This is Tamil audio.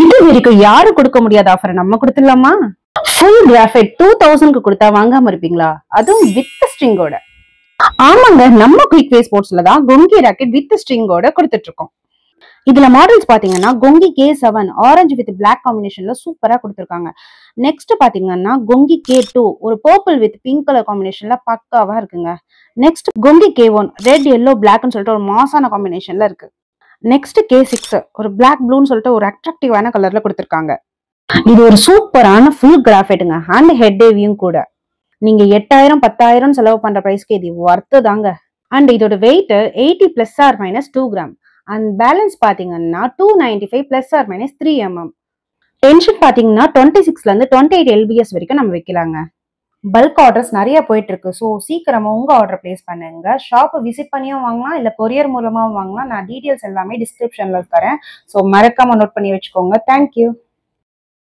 இது வரைக்கும் யாரு கொடுக்க முடியாத ஆஃபர் நம்ம கொடுத்துடலாமா? ஃபுல் கிராஃபைட் 2000க்கு கொடுத்தா வாங்காம இருப்பீங்களா? அதுவும் வித் ஸ்ட்ரிங்கோட. ஆமாங்க, நம்ம குயிக் வே ஸ்போர்ட்ஸ்ல தான் கொங்கி ராக்கெட் வித் ஸ்ட்ரிங்கோட கொடுத்துட்டு இருக்கோம். இதுல மாடல்ஸ் பாத்தீங்கன்னா கொங்கி K7 ஆரஞ்சு வித் பிளாக் காம்பினேஷன்ல சூப்பரா கொடுத்துருக்காங்க. நெக்ஸ்ட் பாத்தீங்கன்னா கொங்கி K2 ஒரு பர்பிள் வித் பிங்க் கலர் காம்பினேஷன்ல பக்காவா இருக்குங்க. நெக்ஸ்ட் கொங்கி K1 ரெட் எல்லோ பிளாக்னு சொல்லிட்டு ஒரு மாசான காம்பினேஷன்ல இருக்கு. நெக்ஸ்ட் K6 ஒரு பிளாக் ப்ளூன்னு சொல்லிட்டு ஒரு அட்ராக்டிவான கலர்ல கொடுத்துருக்காங்க. இது ஒரு சூப்பரான ஃபுல் கிராஃபைட்டுங்க, அண்ட் ஹெட் ஹெவியும் கூட. நீங்க 8000 10,000 செலவு பண்ற பிரைஸ்க்கு இது ஒர்த்து தாங்க. அண்ட் இதோட வெயிட் 80 ± 2 கிராம். அண்ட் பேலன்ஸ் பாத்தீங்கன்னா 295 ± 3 mm. டென்ஷன் பாத்தீங்கன்னா 26ல இருந்து 28 lbs வரைக்கும் நம்ம வைக்கலாங்க. பல்க் ஆர்டர்ஸ் நிறைய போயிட்டு இருக்கு. ஸோ சீக்கிரமா உங்க ஆர்டர் பிளேஸ் பண்ணுங்க. ஷாப் விசிட் பண்ணியும் வாங்கலாம், இல்ல கொரியர் மூலமாவும் வாங்கலாம். நான் டீடைல்ஸ் எல்லாமே டிஸ்கிரிப்ஷன்ல தரேன். ஸோ மறக்காம நோட் பண்ணி வச்சுக்கோங்க. தேங்க்யூ.